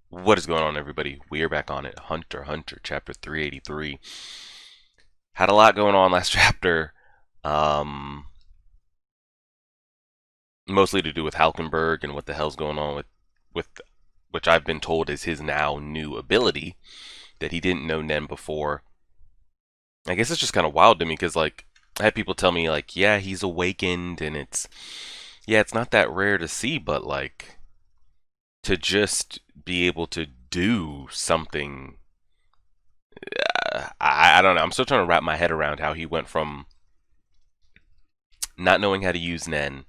What is going on, everybody? We are back on it. Hunter x Hunter, chapter 383. Had a lot going on last chapter, um, mostly to do with Halkenberg and what the hell's going on with which I've been told is his now new ability that he didn't know Nen before. I guess it's just kind of wild to me because, like, I had people tell me, like, yeah, he's awakened and it's not that rare to see, but, like, to just be able to do something I don't know. I'm still trying to wrap my head around how he went from not knowing how to use Nen,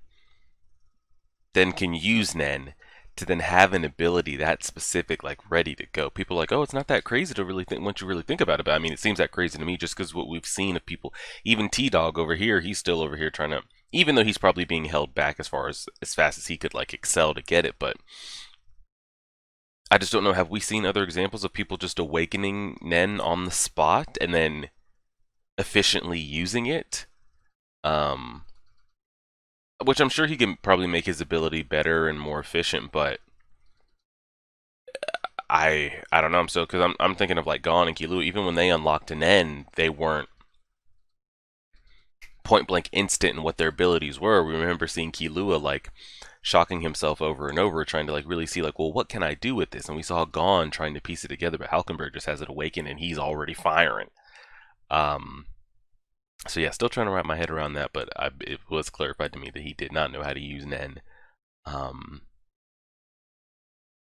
then can use Nen, to then have an ability that specific, like ready to go. People are like, oh, it's not that crazy to really think once you really think about it. But I mean, it seems that crazy to me just because what we've seen of people. Even T Dog over here, he's still over here trying to. Even though he's probably being held back as fast as he could like excel to get it, but I just don't know. Have we seen other examples of people just awakening Nen on the spot and then efficiently using it? Um, which I'm sure he can probably make his ability better and more efficient, but I don't know. I'm so because I'm thinking of like Gon and Killua. Even when they unlocked an end, they weren't point blank instant in what their abilities were. We remember seeing Killua like shocking himself over and over, trying to like really see like, well, what can I do with this? And we saw Gon trying to piece it together, but Halkenberg just has it awakened and he's already firing. Um, so yeah, still trying to wrap my head around that, but it was clarified to me that he did not know how to use Nen. Um,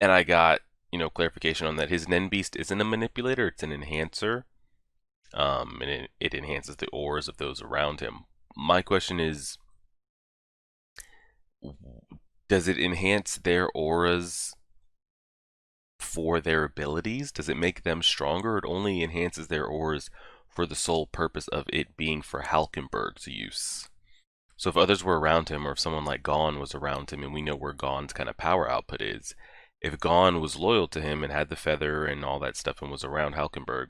and I got clarification on that. His Nen Beast isn't a manipulator; it's an enhancer, and it enhances the auras of those around him. My question is, does it enhance their auras for their abilities? Does it make them stronger? It only enhances their auras for the sole purpose of it being for Halkenberg's use. So if others were around him, or if someone like Gon was around him, and we know where Gon's kind of power output is, if Gon was loyal to him and had the feather and all that stuff and was around Halkenberg,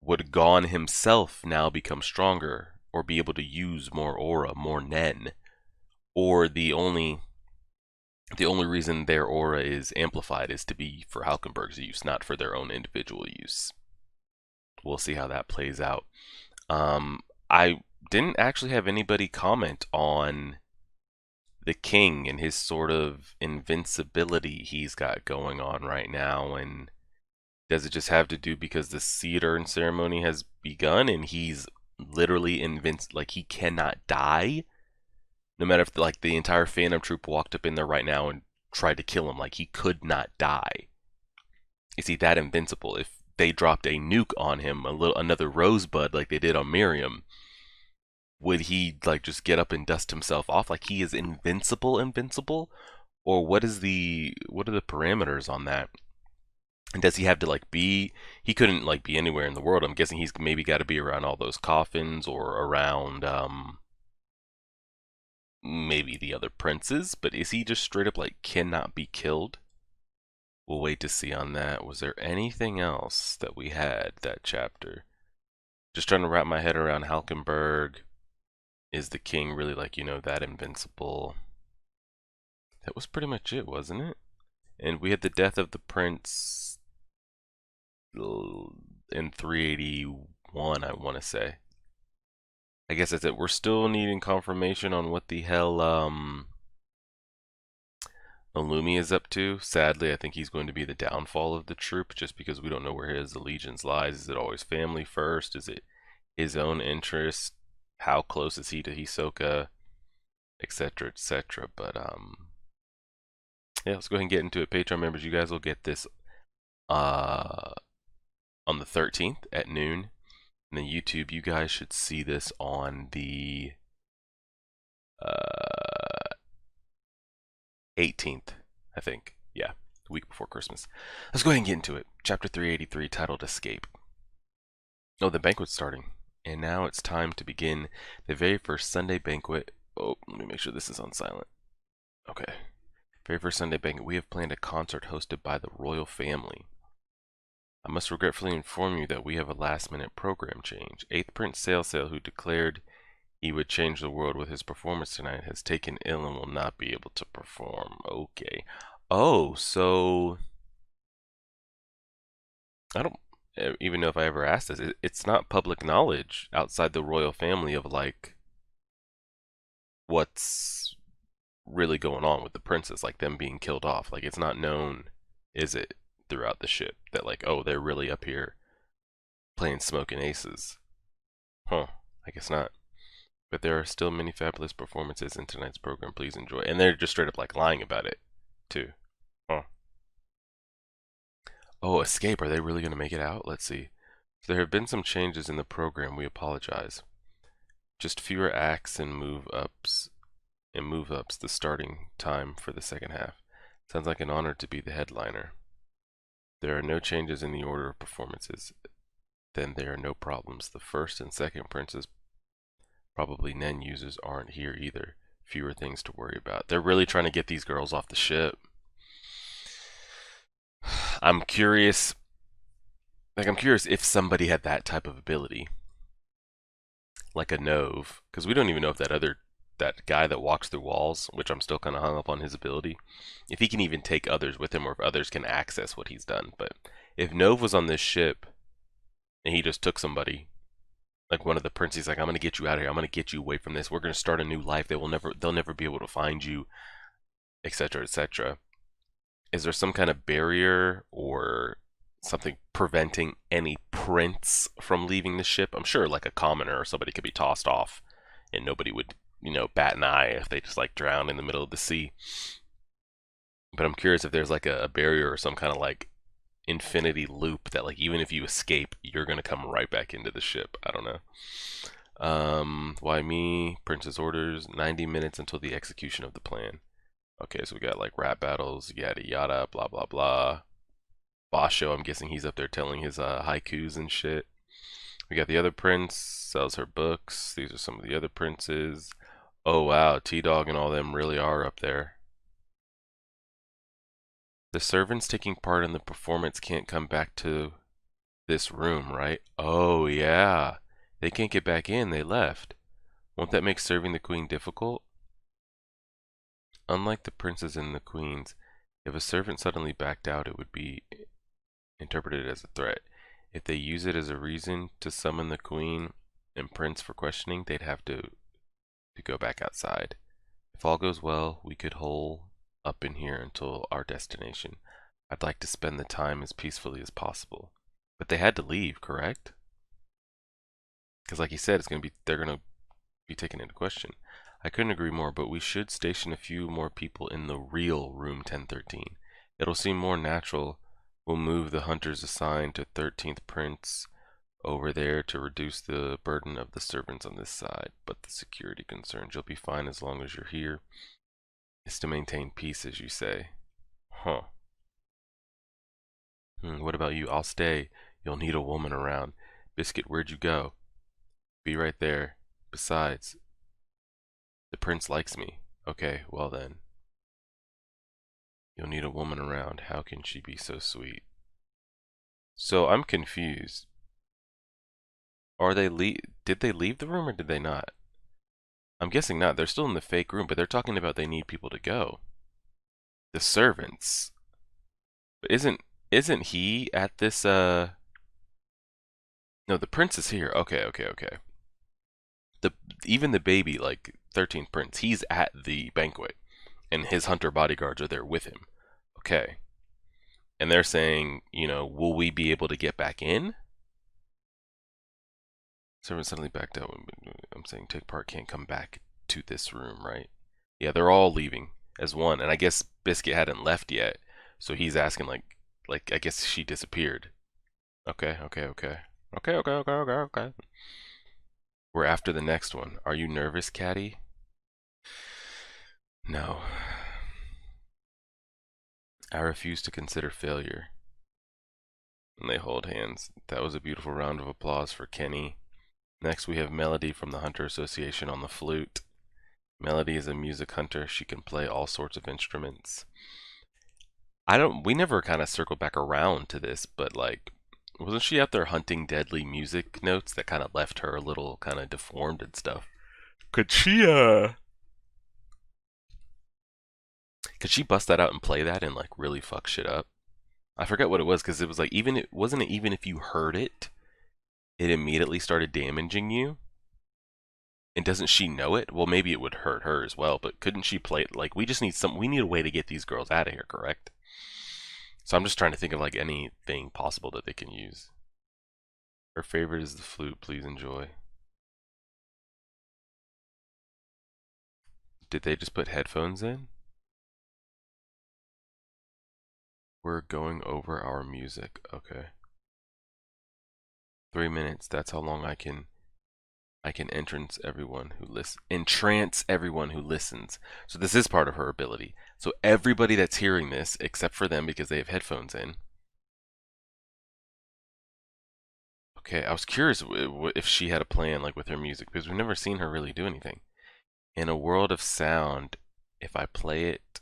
would Gon himself now become stronger or be able to use more aura, more Nen? Or the only reason their aura is amplified is to be for Halkenberg's use, not for their own individual use. We'll see how that plays out. I didn't actually have anybody comment on the king and his sort of invincibility he's got going on right now, and does it just have to do because the seed urn ceremony has begun and he's literally invincible, like he cannot die? No matter if like the entire Phantom Troop walked up in there right now and tried to kill him, like he could not die. Is he that invincible? If they dropped a nuke on him, another rosebud like they did on Miriam, would he like just get up and dust himself off like he is invincible, or what are the parameters on that? And does he have to like be? He couldn't like be anywhere in the world. I'm guessing he's maybe got to be around all those coffins or around maybe the other princes. But is he just straight up like cannot be killed? We'll wait to see on that. Was there anything else that we had that chapter? Just trying to wrap my head around Halkenberg. Is the king really like that invincible? That was pretty much it, wasn't it? And we had the death of the prince in 381, I want to say. I guess that's it. We're still needing confirmation on what the hell Illumi is up to. Sadly, I think he's going to be the downfall of the troop just because we don't know where his allegiance lies. Is it always family first? Is it his own interest? How close is he to Hisoka? Etc. etc. But yeah, let's go ahead and get into it. Patreon members, you guys will get this uh on the 13th at noon. And then YouTube, you guys should see this on the 18th, I think. Yeah, the week before Christmas. Let's go ahead and get into it. Chapter 383, titled Escape. Oh, the banquet's starting. And now it's time to begin the very first Sunday banquet. Oh, let me make sure this is on silent. Okay. Very first Sunday banquet. We have planned a concert hosted by the royal family. I must regretfully inform you that we have a last-minute program change. 8th Prince Sailsail, who declared he would change the world with his performance tonight, has taken ill and will not be able to perform. Okay. Oh, so I don't even know if I ever asked this. It's not public knowledge outside the royal family of like what's really going on with the princess, like them being killed off. Like it's not known, is it, throughout the ship that like, oh, they're really up here playing smoking aces. Huh. I guess not. But there are still many fabulous performances in tonight's program. Please enjoy. And they're just straight up like lying about it, too. Huh. Oh, escape. Are they really going to make it out? Let's see. There have been some changes in the program. We apologize. Just fewer acts and move-ups. The starting time for the second half. Sounds like an honor to be the headliner. There are no changes in the order of performances. Then there are no problems. The first and second princes, probably Nen users, aren't here either. Fewer things to worry about. They're really trying to get these girls off the ship. I'm curious. Like, I'm curious if somebody had that type of ability, like a Nove, because we don't even know if that guy that walks through walls, which I'm still kind of hung up on his ability, if he can even take others with him, or if others can access what he's done. But if Nove was on this ship and he just took somebody, like one of the princes, like, I'm gonna get you out of here. I'm gonna get you away from this. We're gonna start a new life. They'll never be able to find you, etc., etc. Is there some kind of barrier or something preventing any prince from leaving the ship? I'm sure like a commoner or somebody could be tossed off and nobody would, bat an eye if they just like drown in the middle of the sea. But I'm curious if there's like a barrier or some kind of like infinity loop that like even if you escape, you're gonna come right back into the ship. I don't know. Why me? Prince's orders, 90 minutes until the execution of the plan. Okay, so we got like rap battles, yada yada, blah blah blah. Basho, I'm guessing he's up there telling his haikus and shit. We got the other prince, sells her books. These are some of the other princes. Oh wow, T-Dog and all them really are up there. The servants taking part in the performance can't come back to this room, right? Oh yeah, they can't get back in, they left. Won't that make serving the queen difficult? Unlike the princes and the queens, if a servant suddenly backed out, it would be interpreted as a threat. If they use it as a reason to summon the queen and prince for questioning, they'd have to go back outside. If all goes well, we could hole up in here until our destination. I'd like to spend the time as peacefully as possible. But they had to leave, correct? Because like he said, they're gonna be taken into question. I couldn't agree more, but we should station a few more people in the real room 1013. It'll seem more natural. We'll move the hunters assigned to 13th Prince over there to reduce the burden of the servants on this side. But the security concerns, you'll be fine as long as you're here. It's to maintain peace, as you say. Huh. What about you? I'll stay. You'll need a woman around. Biscuit, where'd you go? Be right there. Besides, the prince likes me. Okay, well then. You'll need a woman around. How can she be so sweet? So I'm confused. Did they leave the room or did they not? I'm guessing not. They're still in the fake room, but they're talking about they need people to go. The servants. But isn't he at this No, the prince is here. Okay. Even the baby, like 13th prince, he's at the banquet and his hunter bodyguards are there with him. Okay. And they're saying, will we be able to get back in? Servant suddenly backed out. I'm saying take part can't come back to this room, right? Yeah, they're all leaving as one. And I guess Biscuit hadn't left yet. So he's asking like I guess she disappeared. Okay. We're after the next one. Are you nervous, Caddy? No. I refuse to consider failure. And they hold hands. That was a beautiful round of applause for Kenny. Next we have Melody from the Hunter Association on the flute. Melody is a music hunter. She can play all sorts of instruments. We never kind of circled back around to this, but like, wasn't she out there hunting deadly music notes that kind of left her a little kind of deformed and stuff? Could she bust that out and play that and like really fuck shit up? I forget what it was because it was like even it wasn't it even if you heard it, it immediately started damaging you. And doesn't she know it? Well, maybe it would hurt her as well, but couldn't she play it? Like, we need a way to get these girls out of here, correct? So I'm just trying to think of like anything possible that they can use. Her favorite is the flute, please enjoy. Did they just put headphones in? We're going over our music. Okay. 3 minutes, that's how long I can entrance everyone who listens. So this is part of her ability. So everybody that's hearing this, except for them because they have headphones in. Okay, I was curious if she had a plan like with her music because we've never seen her really do anything. In a world of sound, if I play it,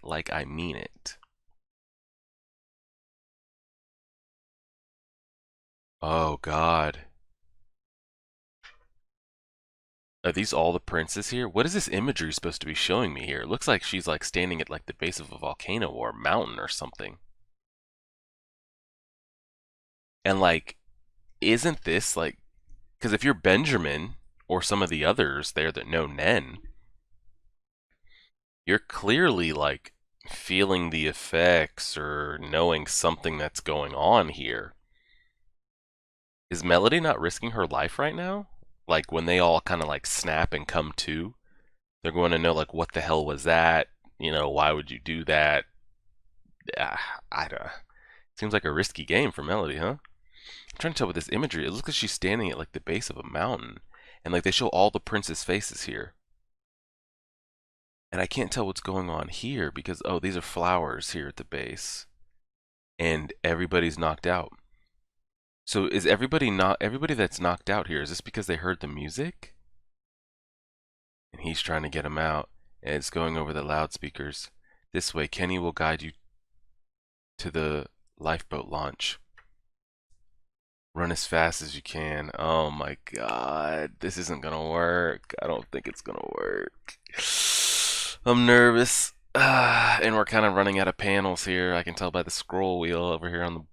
like I mean it. Oh God. Are these all the princes here? What is this imagery supposed to be showing me here? It looks like she's like standing at like the base of a volcano or a mountain or something. And like, isn't this like, because if you're Benjamin or some of the others there that know Nen, you're clearly like feeling the effects or knowing something that's going on here. Is Melody not risking her life right now? Like when they all kind of like snap and come to, they're going to know like what the hell was that? You know, why would you do that? I don't. Seems like a risky game for Melody, huh? I'm trying to tell with this imagery. It looks like she's standing at like the base of a mountain, and like they show all the princes' faces here, and I can't tell what's going on here because oh, these are flowers here at the base, and everybody's knocked out. So is everybody that's knocked out here? Is this because they heard the music? And he's trying to get them out, and it's going over the loudspeakers. This way, Kenny will guide you to the lifeboat launch. Run as fast as you can. Oh my god, this isn't gonna work. I don't think it's gonna work. I'm nervous. And we're kind of running out of panels here. I can tell by the scroll wheel over here on the...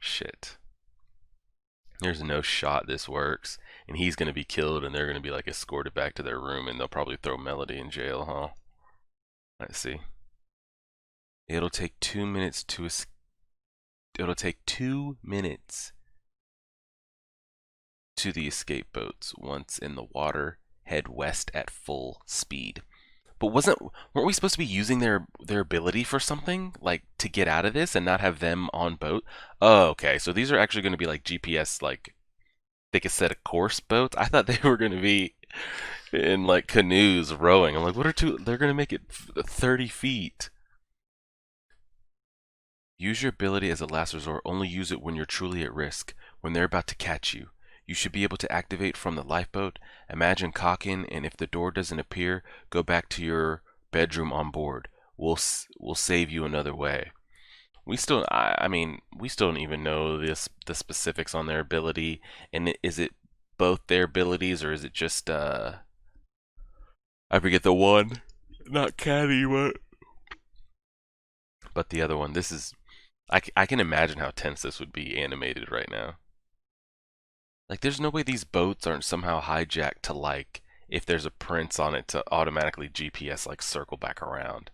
Shit. There's no shot this works. And he's gonna be killed and they're gonna be like escorted back to their room and they'll probably throw Melody in jail, huh? Let's see. It'll take 2 minutes to escape. It'll take 2 minutes to the escape boats. Once in the water, head west at full speed. But weren't we supposed to be using their ability for something like to get out of this and not have them on boat? Oh, okay. So these are actually going to be like GPS, like they could set a course boats. I thought they were going to be in like canoes rowing. I'm like, what are two? They're going to make it 30 feet. Use your ability as a last resort. Only use it when you're truly at risk, when they're about to catch you. You should be able to activate from the lifeboat. Imagine cocking, and if the door doesn't appear, go back to your bedroom on board. We'll save you another way. I mean, we still don't even know the specifics on their ability. And is it both their abilities, or is it just I forget the one, not Caddy, but the other one. This is I can imagine how tense this would be animated right now. Like, there's no way these boats aren't somehow hijacked to, like, if there's a prince on it to automatically GPS, like, circle back around.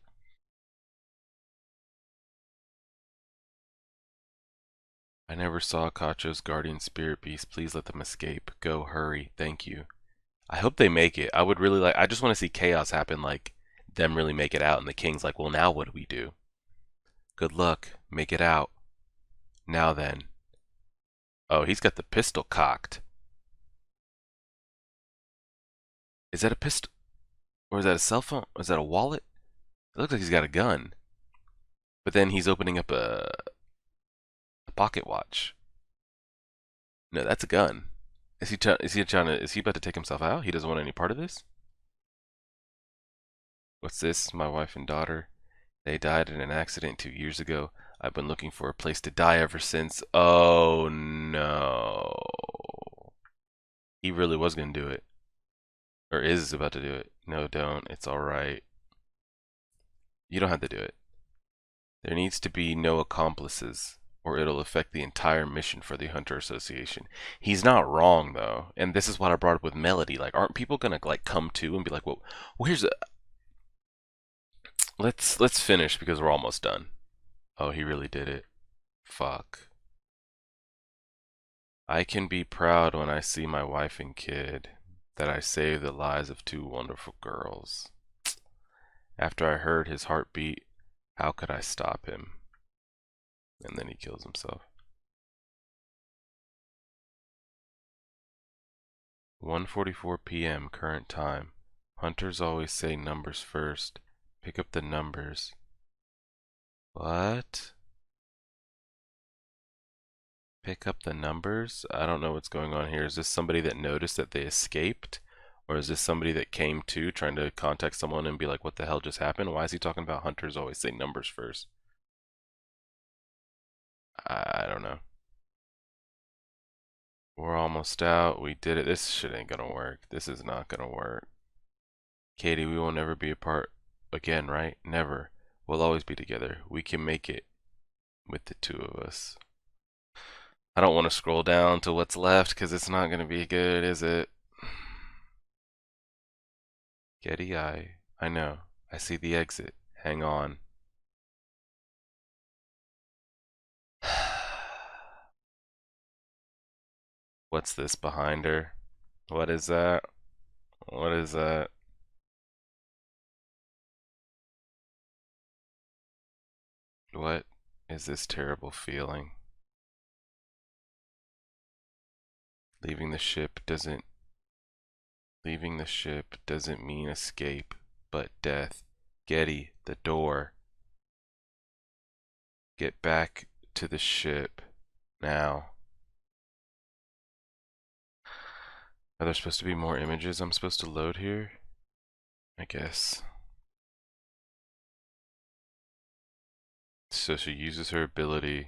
I never saw Cacho's guardian spirit beast. Please let them escape. Go, hurry. Thank you. I hope they make it. I would really like, I just want to see chaos happen, like, them really make it out, and the king's like, well, now what do we do? Good luck. Make it out. Now then. Oh, he's got the pistol cocked. Is that a pistol? Or is that a cell phone? Or is that a wallet? It looks like he's got a gun. But then he's opening up a pocket watch. No, that's a gun. Is he about to take himself out? He doesn't want any part of this? What's this? My wife and daughter. They died in an accident 2 years ago. I've been looking for a place to die ever since. Oh no. He really was gonna do it. Or is about to do it. No, don't. It's alright. You don't have to do it. There needs to be no accomplices, or it'll affect the entire mission for the Hunter Association. He's not wrong though, and this is what I brought up with Melody. Like, aren't people gonna like come to and be like, well here's a let's finish because we're almost done. Oh, he really did it. Fuck. I can be proud when I see my wife and kid that I saved the lives of two wonderful girls. After I heard his heartbeat, how could I stop him? And then he kills himself. 1:44 p.m. current time. Hunters always say numbers first. Pick up the numbers. What? Pick up the numbers? I don't know what's going on here. Is this somebody that noticed that they escaped? Or is this somebody that came to trying to contact someone and be like, what the hell just happened? Why is he talking about hunters always say numbers first? I don't know. We're almost out. We did it. This shit ain't gonna work. This is not gonna work. Katie, we will never be apart again, right? Never. We'll always be together. We can make it with the two of us. I don't want to scroll down to what's left because it's not gonna be good, is it? Getty, I know. I see the exit. Hang on. What's this behind her? What is that? What is that? What is this terrible feeling? Leaving the ship doesn't mean escape, but death. Getty, the door. Get back to the ship now. Are there supposed to be more images I'm supposed to load here? I guess. So she uses her ability.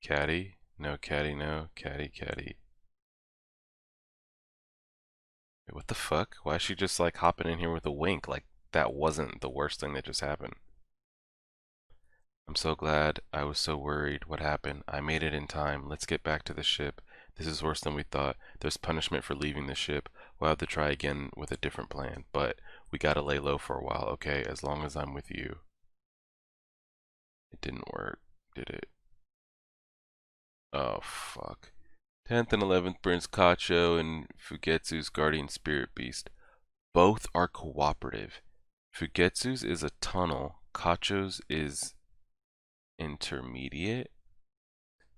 Caddy? No, caddy, no. Caddy, caddy. Wait, what the fuck? Why is she just like hopping in here with a wink? Like that wasn't the worst thing that just happened. I'm so glad. I was so worried. What happened? I made it in time. Let's get back to the ship. This is worse than we thought. There's punishment for leaving the ship. We'll have to try again with a different plan. But we gotta lay low for a while, okay? As long as I'm with you. It didn't work, did it? Oh, fuck. 10th and 11th Prince Kacho and Fugetsu's guardian spirit beast. Both are cooperative. Fugetsu's is a tunnel. Kacho's is intermediate.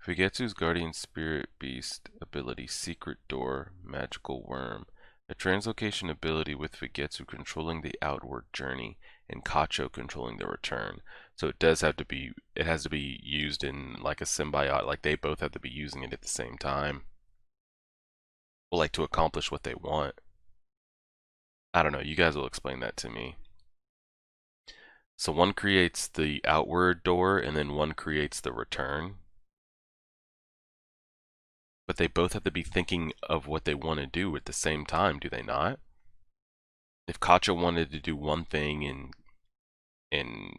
Fugetsu's guardian spirit beast ability, secret door, magical worm. A translocation ability with Fugetsu controlling the outward journey and Kacho controlling the return. So it does have to be, it has to be used in like a symbiote, like they both have to be using it at the same time. Well, like to accomplish what they want. I don't know, you guys will explain that to me. So one creates the outward door and then one creates the return. But they both have to be thinking of what they want to do at the same time, do they not? If Kacho wanted to do one thing and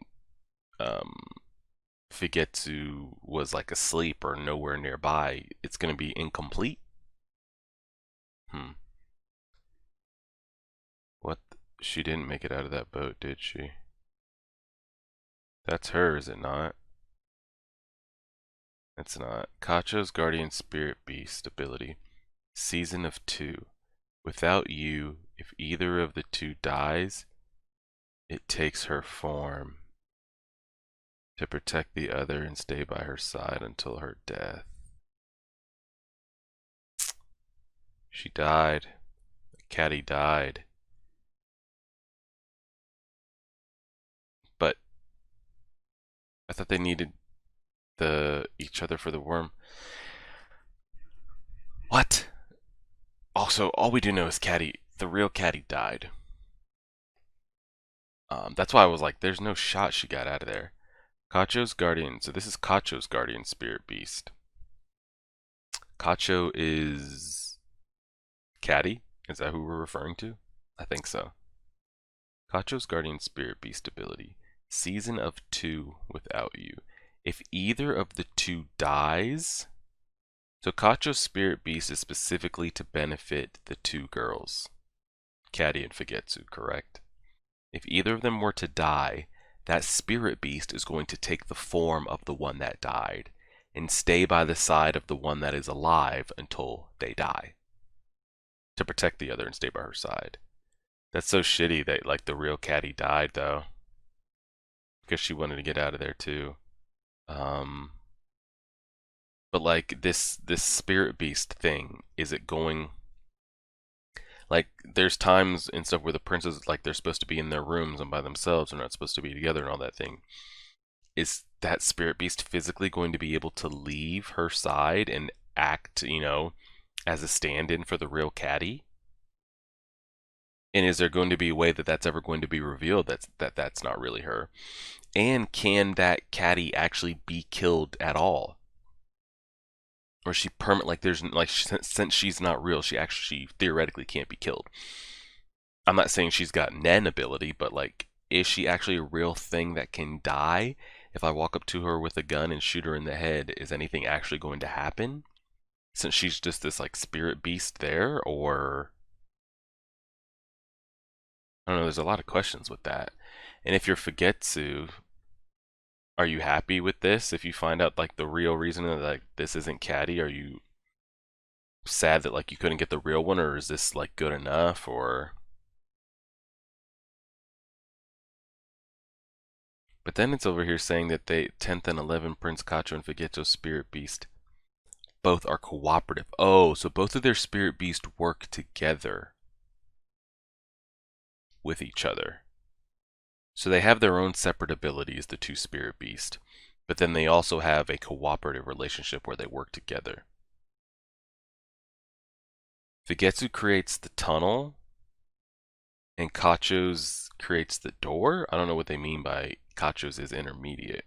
Fugetsu was like asleep or nowhere nearby, it's going to be incomplete. What? She didn't make it out of that boat, did she? That's her, is it not? It's not. Kacho's guardian spirit beast ability. Season of 2. Without you, if either of the two dies, it takes her form to protect the other and stay by her side until her death. She died. Caddy died. But I thought they needed each other for the worm. What? Also, all we do know is Caddy, the real Caddy died. That's why I was like, there's no shot she got out of there. Kacho's guardian. So this is Kacho's guardian spirit beast. Kacho is Caddy? Is that who we're referring to? I think so. Kacho's guardian spirit beast ability. Season of 2 without you. If either of the two dies, so Kacho's spirit beast is specifically to benefit the two girls, Caddy and Fugetsu, correct? If either of them were to die, that spirit beast is going to take the form of the one that died and stay by the side of the one that is alive until they die, to protect the other and stay by her side. That's so shitty that like the real Caddy died though, because she wanted to get out of there too. But like this spirit beast thing, is it going, like there's times and stuff where the princes, like they're supposed to be in their rooms and by themselves, they're not supposed to be together and all that thing. Is that spirit beast physically going to be able to leave her side and act, as a stand-in for the real Caddy? And is there going to be a way that that's ever going to be revealed that's not really her? And can that Caddy actually be killed at all? Or is she permanent? Like there's like, since she's not real, she theoretically can't be killed. I'm not saying she's got Nen ability, but like, is she actually a real thing that can die? If I walk up to her with a gun and shoot her in the head, is anything actually going to happen? Since she's just this like spirit beast there, or I don't know, there's a lot of questions with that. And if you're Fugetsu, are you happy with this? If you find out like the real reason that like this isn't Caddy, are you sad that like you couldn't get the real one, or is this like good enough? Or but then it's over here saying that they 10th and 11 Prince Kacho and Fugetsu's spirit beast both are cooperative. Oh, so both of their spirit beast work together with each other. So they have their own separate abilities, the two spirit beast, but then they also have a cooperative relationship where they work together. Fugetsu creates the tunnel and Kacho's creates the door. I don't know what they mean by Kacho's is intermediate.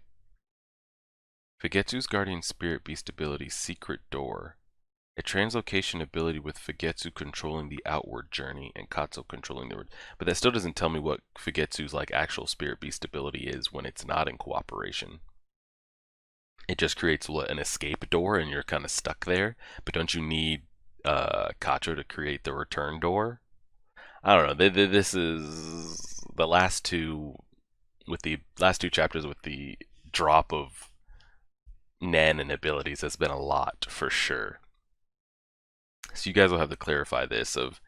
Fugetsu's guardian spirit beast ability, Secret Door. A translocation ability with Fugetsu controlling the outward journey and Katsu controlling the... But that still doesn't tell me what Fugetsu's like actual spirit beast ability is when it's not in cooperation. It just creates what, an escape door and you're kind of stuck there. But don't you need Kacho to create the return door? I don't know. This is the last two, with the last two chapters with the drop of Nen and abilities has been a lot for sure. So you guys will have to clarify this of,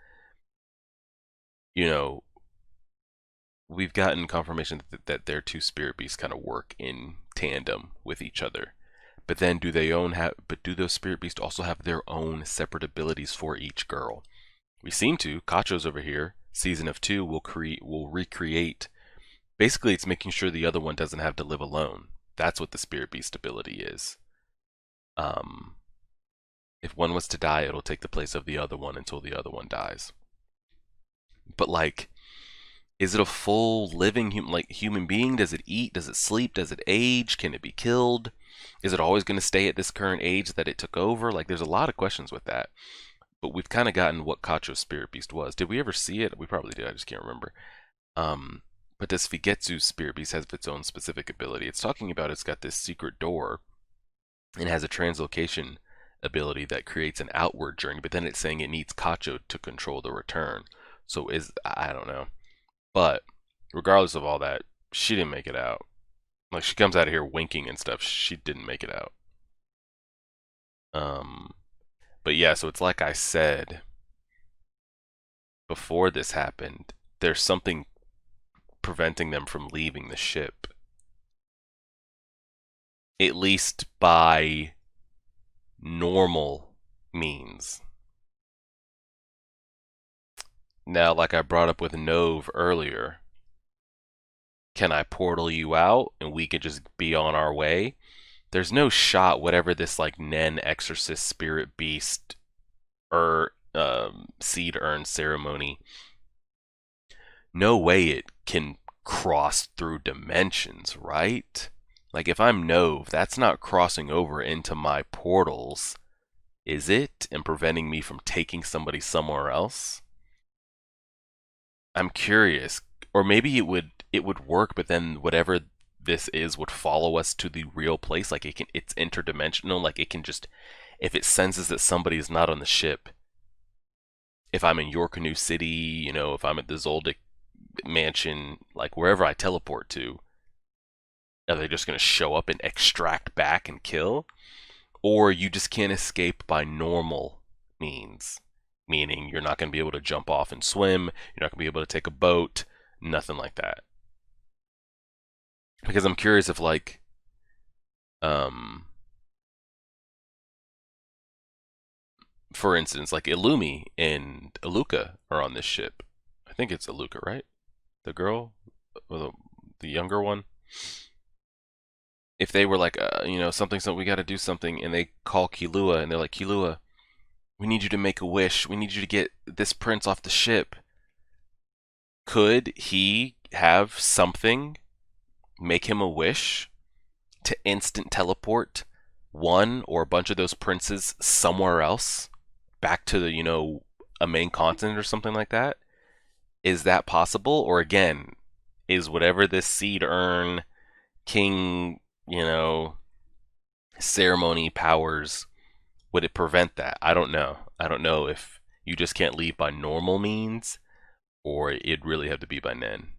we've gotten confirmation that their two spirit beasts kind of work in tandem with each other. But then do those spirit beasts also have their own separate abilities for each girl? We seem to. Kacho's over here, season of 2 will recreate. Basically, it's making sure the other one doesn't have to live alone. That's what the spirit beast ability is. If one was to die, it'll take the place of the other one until the other one dies. But like, is it a full living human being? Does it eat? Does it sleep? Does it age? Can it be killed? Is it always going to stay at this current age that it took over? Like, there's a lot of questions with that. But we've kind of gotten what Kacho's spirit beast was. Did we ever see it? We probably did. I just can't remember. But this Fugetsu's spirit beast has its own specific ability. It's talking about it's got this secret door and has a translocation ability that creates an outward journey, but then it's saying it needs Kacho to control the return. So I don't know. But regardless of all that, she didn't make it out. Like, she comes out of here winking and stuff. She didn't make it out. But yeah, so it's like I said before this happened, there's something preventing them from leaving the ship. At least by normal means. Now, like I brought up with Nove earlier, can I portal you out and we can just be on our way? There's no shot, whatever this like Nen Exorcist Spirit Beast or Seed Urn ceremony, no way it can cross through dimensions, right? Like, if I'm Nove, that's not crossing over into my portals, is it? And preventing me from taking somebody somewhere else? I'm curious. Or maybe it would work, but then whatever this is would follow us to the real place. Like it's interdimensional. Like it can just, if it senses that somebody is not on the ship, if I'm in Yorkanu City, you know, if I'm at the Zoldyck mansion, like wherever I teleport to, are they just going to show up and extract back and kill? Or you just can't escape by normal means, meaning you're not going to be able to jump off and swim, you're not going to be able to take a boat, nothing like that. Because I'm curious if, like, for instance, like Illumi and Iluka are on this ship. I think it's Iluka, right? The girl, or the younger one. If they were like, you know, something, we got to do something, and they call Killua, and they're like, Killua, we need you to make a wish. We need you to get this prince off the ship. Could he have something make him a wish to instant teleport one or a bunch of those princes somewhere else, back to the, you know, a main continent or something like that? Is that possible? Or again, is whatever this seed urn king, you know, ceremony powers, would it prevent that? I don't know. I don't know if you just can't leave by normal means, or it'd really have to be by Nen.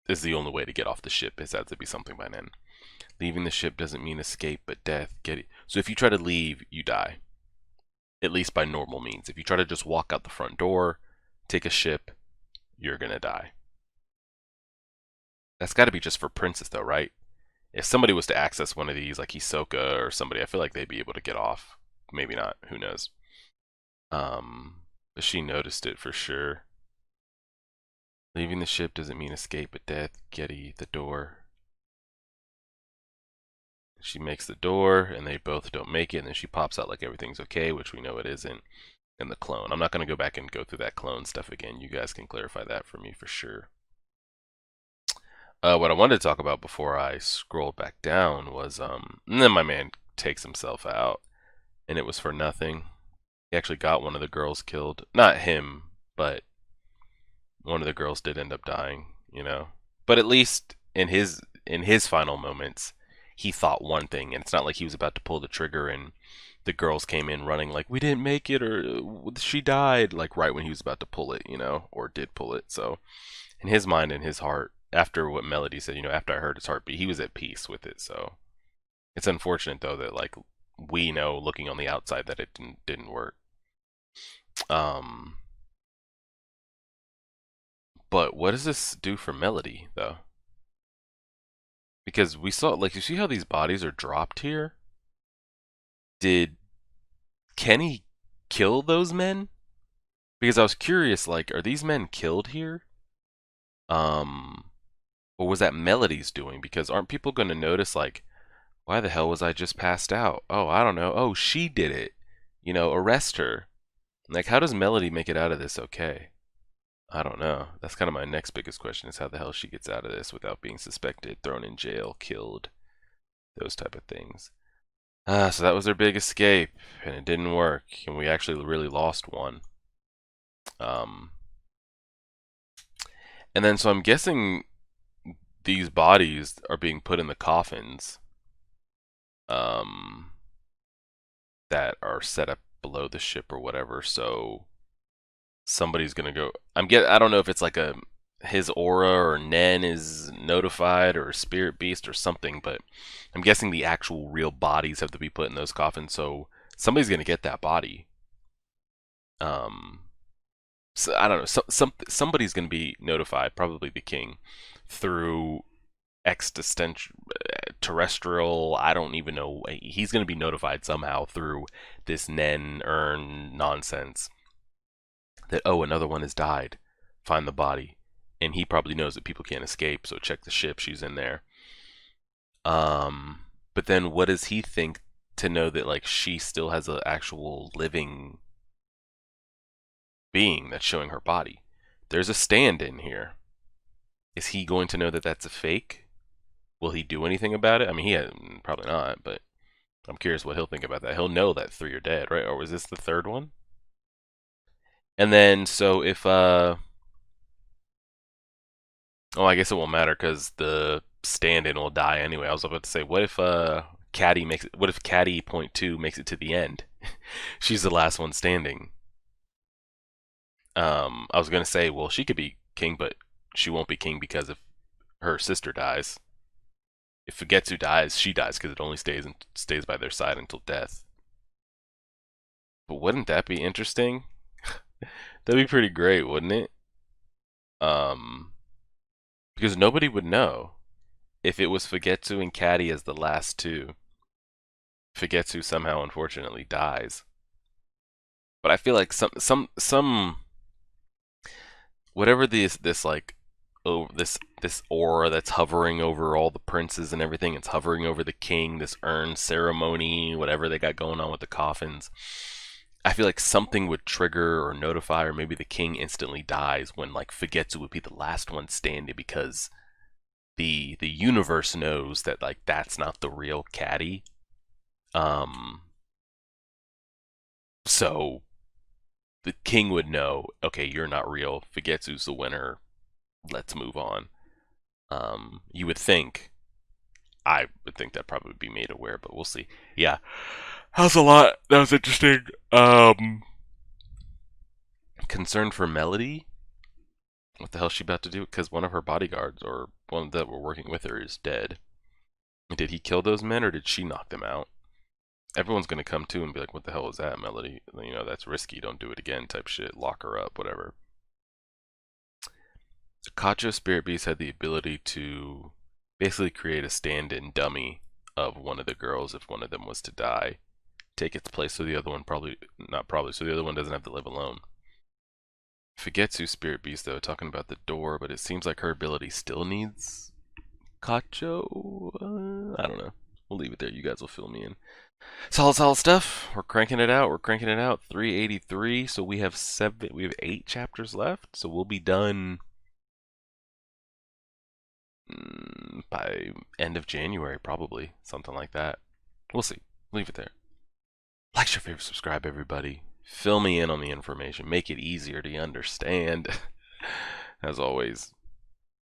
Is the only way to get off the ship, is that to be something by Nen. Leaving the ship doesn't mean escape, but death. Get it? So if you try to leave, you die. At least by normal means. If you try to just walk out the front door, take a ship, you're gonna die. That's got to be just for princes, though, right? If somebody was to access one of these, like Hisoka or somebody, I feel like they'd be able to get off. Maybe not. Who knows? But she noticed it for sure. Leaving the ship doesn't mean escape, but death. Getty, the door. She makes the door, and they both don't make it, and then she pops out like everything's okay, which we know it isn't. And the clone. I'm not going to go back and go through that clone stuff again. You guys can clarify that for me for sure. What I wanted to talk about before I scrolled back down was, and then my man takes himself out, and it was for nothing. He actually got one of the girls killed. Not him, but one of the girls did end up dying, you know. But at least in his final moments, he thought one thing, and it's not like he was about to pull the trigger and the girls came in running like, we didn't make it, or she died, like right when he was about to pull it, you know, or did pull it. So in his mind and his heart, after what Melody said, you know, after I heard his heartbeat, he was at peace with it. So it's unfortunate though that, like, we know looking on the outside that it didn't work. But what does this do for Melody though? Because we saw, like, you see how these bodies are dropped here? Did Kenny kill those men? Because I was curious, like, are these men killed here? Or was that Melody's doing? Because aren't people going to notice, like, why the hell was I just passed out? Oh, I don't know. Oh, she did it. You know, arrest her. Like, how does Melody make it out of this okay? I don't know. That's kind of my next biggest question, is how the hell she gets out of this without being suspected, thrown in jail, killed, those type of things. So that was their big escape, and it didn't work, and we actually really lost one. And then, so I'm guessing these bodies are being put in the coffins that are set up below the ship or whatever, so somebody's gonna go. I don't know if it's like his aura or Nen is notified or a spirit beast or something, but I'm guessing the actual real bodies have to be put in those coffins, so somebody's gonna get that body. So I don't know. Somebody's gonna be notified, probably the king, through terrestrial. I don't even know. He's gonna be notified somehow through this Nen urn nonsense that, oh, another one has died. Find the body. And he probably knows that people can't escape, so check the ship, she's in there. But then what does he think to know that, like, she still has an actual living being that's showing her body? There's a stand-in here. Is he going to know that that's a fake? Will he do anything about it? I mean, probably not, but I'm curious what he'll think about that. He'll know that 3 are dead, right? Or was this the 3rd one? And then, so if Oh, I guess it won't matter because the stand-in will die anyway. I was about to say, what if Caddy makes it? What if Caddy point two makes it to the end? She's the last one standing. I was gonna say, well, she could be king, but she won't be king because if her sister dies, if Fugetsu dies, she dies because it only stays by their side until death. But wouldn't that be interesting? That'd be pretty great, wouldn't it? Um, because nobody would know if it was Fugetsu and Caddy as the last two. Fugetsu somehow, unfortunately, dies. But I feel like some whatever this like oh this aura that's hovering over all the princes and everything, it's hovering over the king, this urn ceremony, whatever they got going on with the coffins. I feel like something would trigger or notify, or maybe the king instantly dies when like Fugetsu would be the last one standing because the universe knows that like that's not the real Caddy. Um, so the king would know, okay, you're not real. Fugetsu's the winner. Let's move on. You would think. I would think that probably would be made aware, but we'll see. Yeah, that was a lot. That was interesting. Concern for Melody. What the hell's she about to do? Because one of her bodyguards, or one that were working with her, is dead. Did he kill those men, or did she knock them out? Everyone's gonna come to and be like, "What the hell was that, Melody? You know, that's risky. Don't do it again." Type shit. Lock her up. Whatever. Kacho Spirit Beast had the ability to basically create a stand-in dummy of one of the girls if one of them was to die, take its place, so the other one so the other one doesn't have to live alone. Fugetsu Spirit Beast though, talking about the door, but it seems like her ability still needs Kacho. I don't know. We'll leave it there. You guys will fill me in. Solid stuff. We're cranking it out. 383. So we have 8 chapters left. So we'll be done by end of January, probably. Something like that. We'll see. Leave it there. Like, share, favorite, subscribe, everybody. Fill me in on the information. Make it easier to understand. As always,